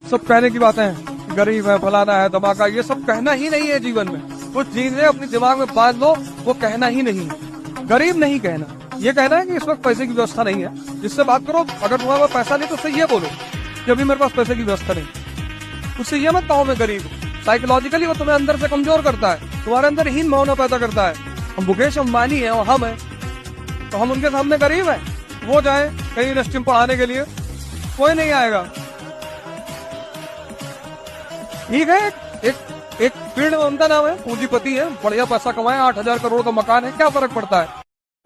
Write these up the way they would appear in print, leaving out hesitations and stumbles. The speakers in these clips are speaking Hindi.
सब कहने की बातें हैं, गरीब है, फलाना है, धमाका, ये सब कहना ही नहीं है जीवन में। कुछ चीजें अपने दिमाग में बांध लो, वो कहना ही नहीं है। गरीब नहीं कहना, ये कहना है कि इस वक्त पैसे की व्यवस्था नहीं है। जिससे बात करो, अगर तुम्हारे पास पैसा नहीं तो उससे ये बोलो कि अभी मेरे पास पैसे की व्यवस्था नहीं। उससे ये मत कहो मैं गरीब हूँ। साइकोलॉजिकली वो तुम्हें अंदर से कमजोर करता है, तुम्हारे अंदर हीन भावना पैदा करता है। हम मुकेश अंबानी है और हम है, तो हम उनके सामने गरीब है। वो जाए कहीं यूनिवर्सिटी में पढ़ाने के लिए, कोई नहीं आएगा। ठीक है, एक फील्ड में उनका नाम है, पूंजीपति है, बढ़िया पैसा कमाए, 8,000 करोड़ का मकान है, क्या फर्क पड़ता है।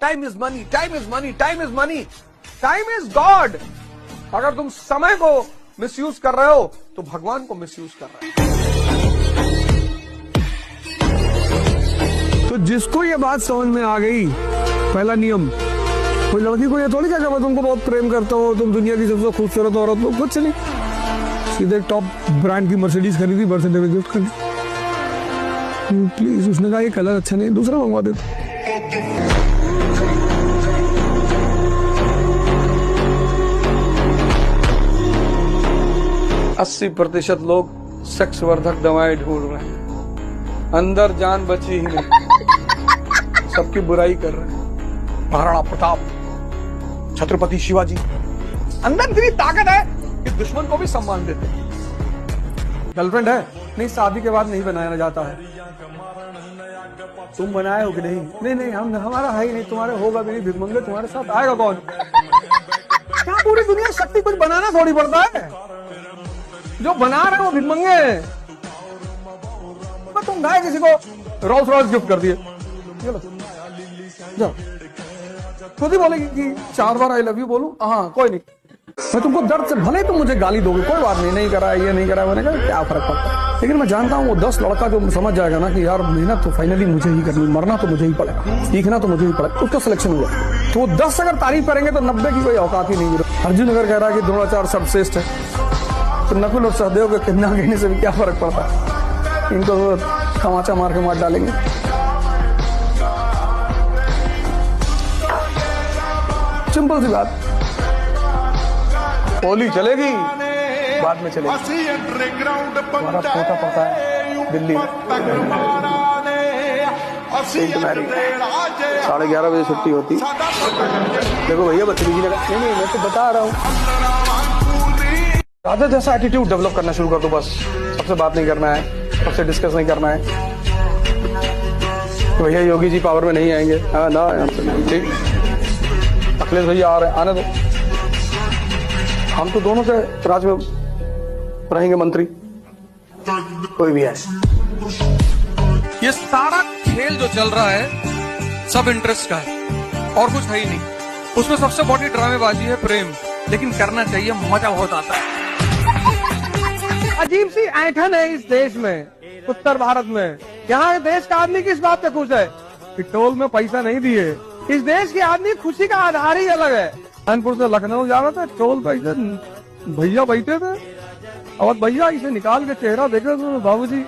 Time is money, time is money, time is money, time is God. अगर तुम समय को मिसयूज कर रहे हो तो भगवान को मिसयूज कर रहे हो। तो जिसको ये बात समझ में आ गई, पहला नियम, कोई लड़की को ये थोड़ी क्या मैं तुमको बहुत प्रेम करता हूँ, तुम दुनिया की सबसे खूबसूरत औरत हो, कुछ नहीं। सीधे टॉप ब्रांड की मर्सिडीज खरीदी, बर्थडे में गिफ्ट खरीदी। प्लीज, उसने कहा ये कलर अच्छा नहीं, दूसरा मंगवा देता। 80% लोग सेक्स वर्धक दवाएं ढूंढ रहे हैं, अंदर जान बची ही नहीं, सबकी बुराई कर रहे हैं। महाराणा प्रताप, छत्रपति शिवाजी, अंदर इतनी ताकत है कि दुश्मन को भी सम्मान देते हैं। गर्लफ्रेंड है नहीं, शादी के बाद नहीं बनाया जाता है। तुम बनाए हो कि नहीं? नहीं, हम हमारा है ही नहीं, तुम्हारे होगा भी नहीं। भिखमंगे तुम्हारे साथ आएगा कौन? क्या पूरी दुनिया शक्ति कुछ बनाना थोड़ी पड़ता है, जो बना रहे हो भिखमंगे। तुम गाय किसी को रोल्स रॉयस गिफ्ट कर दिए, जाओ खुद ही बोलेगी कि 4 बार आई लव यू बोलूं, हाँ कोई नहीं, मैं तुमको दर्द से, भले तुम मुझे गाली दोगे, कोई बात नहीं, नहीं करा ये नहीं करा, मैंने कहा क्या फर्क पड़ता है। लेकिन मैं जानता हूँ वो 10 लड़का जो समझ जाएगा ना कि यार मेहनत तो फाइनली मुझे ही करनी, मरना तो मुझे ही पड़ेगा, सीखना तो मुझे ही पड़ेगा, उसका सिलेक्शन हुआ। तो वो 10 अगर तारीफ करेंगे तो 90 की कोई औकात ही नहीं है। अर्जुन अगर कह रहा है कि द्रोणाचार्य सर्वश्रेष्ठ है, तो नकुल और सहदेव के कितना कहने से भी क्या फर्क पड़ता है। इनको तमाचा मार के मार डालेंगे। सिंपल सी बात, होली चलेगी, बाद में चलेगी। हमारा पोता पड़ता है दिल्ली में, 11:30 बजे छुट्टी होती। देखो भैया बदतमीजी लगा, नहीं मैं तो बता रहा हूँ। ज्यादा जैसा एटीट्यूड डेवलप करना शुरू कर दो, बस सबसे बात नहीं करना है, सबसे डिस्कस नहीं करना है। तो भैया योगी जी पावर में नहीं आएंगे, हाँ ना, ठीक, अखिलेश भैया आ रहे, आने दो, हम तो दोनों के राज में रहेंगे मंत्री, कोई भी है। ये सारा खेल जो चल रहा है सब इंटरेस्ट का है और कुछ है ही नहीं। उसमें सबसे बड़ी ड्रामेबाजी है प्रेम, लेकिन करना चाहिए, मजा बहुत आता है। अजीब सी ऐंठन है इस देश में, उत्तर भारत में। यहाँ देश का आदमी किस बात पे खुश है कि टोल में पैसा नहीं दिए। इस देश के आदमी खुशी का आधार ही अलग है। कानपुर से लखनऊ जा रहा था, टोल पैसे भैया बैठे थे, और भैया इसे निकाल के चेहरा देखे तो बाबूजी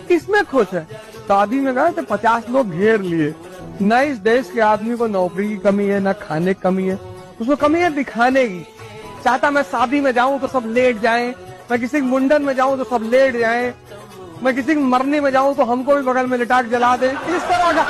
किसमें खुश है। शादी में गए तो 50 लोग घेर लिए। न इस देश के आदमी को नौकरी की कमी है, न खाने की कमी है, उसको कमी है दिखाने की। चाहता मैं शादी में जाऊं तो सब लेट जाएं, मैं किसी मुंडन में जाऊं तो सब लेट जाएं, मैं किसी मरने में जाऊं तो हमको भी बगल में लिटा के जला दे, इस तरह का